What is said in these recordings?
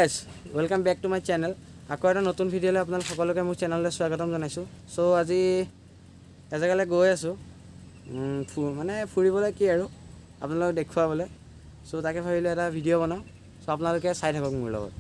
Guys welcome back to my channel. আকৌ এটা নতুন ভিডিঅ'লৈ আপোনালোক সকলোকে মোৰ চেনেললৈ স্বাগতম জনাইছোঁ। চ' আজি এজেগালৈ গৈ আছোঁ, মানে ফুৰিবলৈ কি আৰু আপোনালোকক দেখুৱাবলৈ। চ' তাকে ভাবিলোঁ এটা ভিডিঅ' বনাওঁ। চ' আপোনালোকে চাই থাকক মোৰ লগত।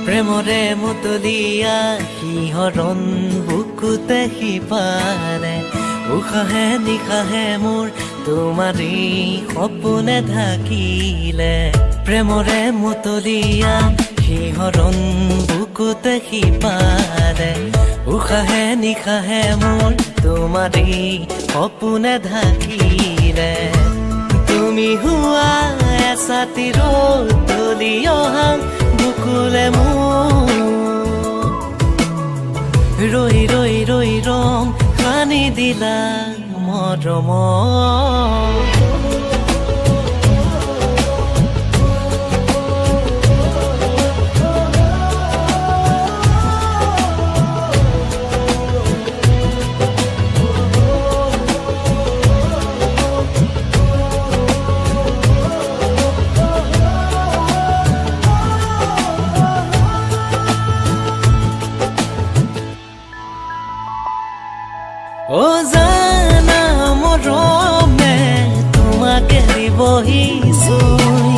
প্ৰেমৰে মুতলীয়া সিহঁৰণ বুকুতে সিপাৰে উশাহে নিশাহে মোৰ তোমাৰি সপোনে ঢাকিলে। প্ৰেমৰে মুতলীয়া সিহঁৰণ বুকুতে সিপাৰে উশাহে নিশাহে মোৰ তোমাৰি সপোনে ঢাকিলে। তুমি হোৱা এচাতি ৰ'দ তুলি অহা বুকুলে মোৰ ৰৈ ৰৈ ৰৈ ৰং সানি দিলা মৰমৰ। ও জানা মৰমে তোমাকে দিবহি চুই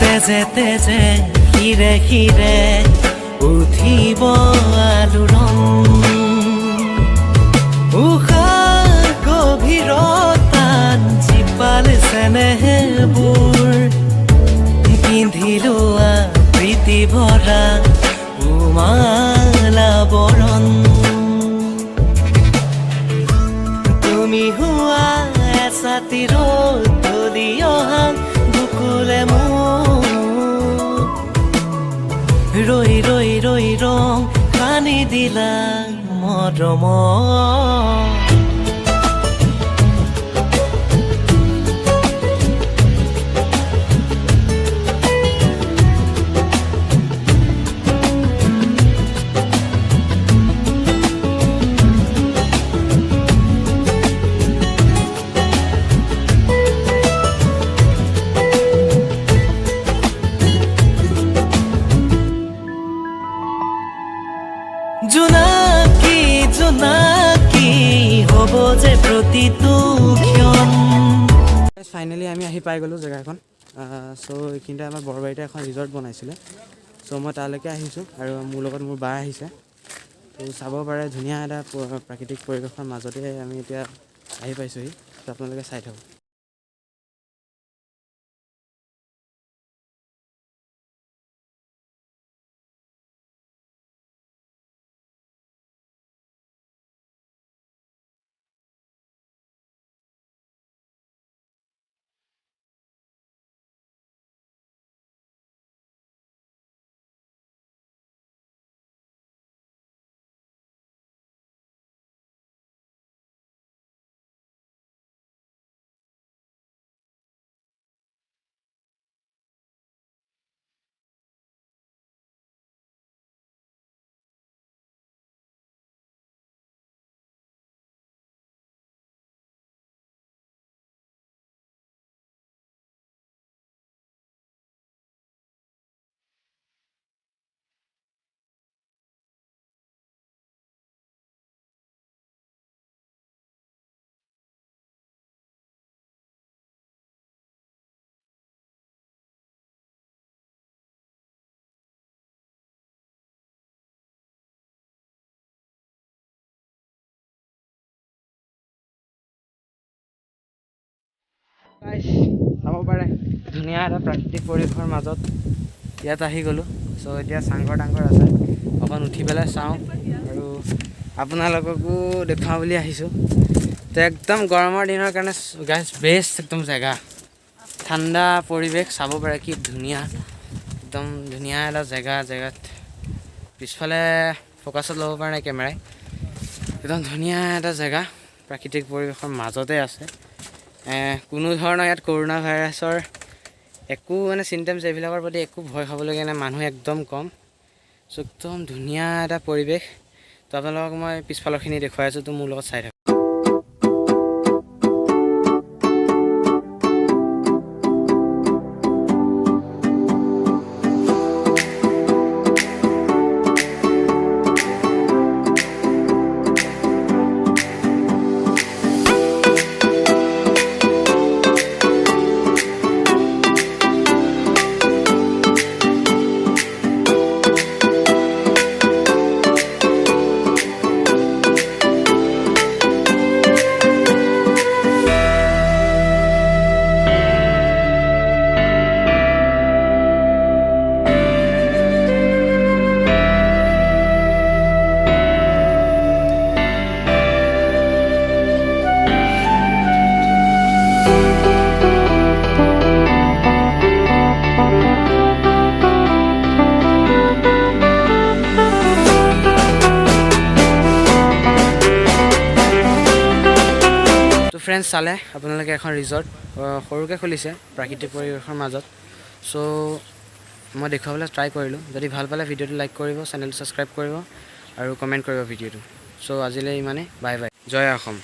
তেজে তেজে শিৰে শিৰে উঠিব আলোড়ন। উশাহ গভীৰতাত জীপাল চেনেহবোৰ পিন্ধিলোৱা প্ৰীতি ভৰা উমালা বৰণ। তুমি হোৱা এচাতি ৰ'দ তুলি অহা বুকুলে মোৰ ৰৈ ৰৈ ৰৈ ৰং সানি দিলা মৰমৰ। জোনাকী জোনাকী হ'ব যে প্ৰতিটো ক্ষণ। ফাইনেলি আমি আহি পাই গ'লোঁ জেগাখন। চ' এইখিনিতে আমাৰ বৰবাৰীতে এখন ৰিজৰ্ট বনাইছিলে। চ' মই তালৈকে আহিছোঁ আৰু মোৰ লগত মোৰ বা আহিছে। ত' চাব পাৰে ধুনীয়া এটা প্ৰাকৃতিক পৰিৱেশৰ মাজতে আমি এতিয়া আহি পাইছোঁহি। ত' আপোনালোকে চাই থাকক। চাব পাৰে ধুনীয়া এটা প্ৰাকৃতিক পৰিৱেশৰ মাজত ইয়াত আহি গ'লোঁ। চ' এতিয়া চাংঘৰ টাংঘৰ আছে, অকণ উঠি পেলাই চাওঁ আৰু আপোনালোককো দেখুৱাওঁ বুলি আহিছোঁ। তো একদম গৰমৰ দিনৰ কাৰণে গাইজ বেষ্ট একদম জেগা, ঠাণ্ডা পৰিৱেশ। চাব পাৰে কি ধুনীয়া, একদম ধুনীয়া এটা জেগাত পিছফালে ফ'কাছত ল'ব পৰা নাই কেমেৰাই। একদম ধুনীয়া এটা জেগা, প্ৰাকৃতিক পৰিৱেশৰ মাজতে আছে। কোনো ধৰণৰ ইয়াত কৰোণা ভাইৰাছৰ একো মানে চিমটমছ এইবিলাকৰ প্ৰতি একো ভয় খাবলগীয়া নাই, মানুহ একদম কম। চ' একদম ধুনীয়া এটা পৰিৱেশ। তো আপোনালোকক মই পিছফালৰখিনি দেখুৱাই আছোঁ, তো মোৰ লগত চাই থাকক। ফ্ৰেণ্ডছ, চালে আপোনালোকে এখন ৰিজৰ্ট সৰুকৈ খুলিছে প্ৰাকৃতিক পৰিৱেশৰ মাজত। চ' মই দেখুৱাবলৈ ট্ৰাই কৰিলোঁ। যদি ভাল পালে ভিডিঅ'টো লাইক কৰিব, চেনেলটো ছাবস্ক্ৰাইব কৰিব আৰু কমেণ্ট কৰিব ভিডিঅ'টো। চ' আজিলৈ ইমানেই, বাই বাই, জয় অসম।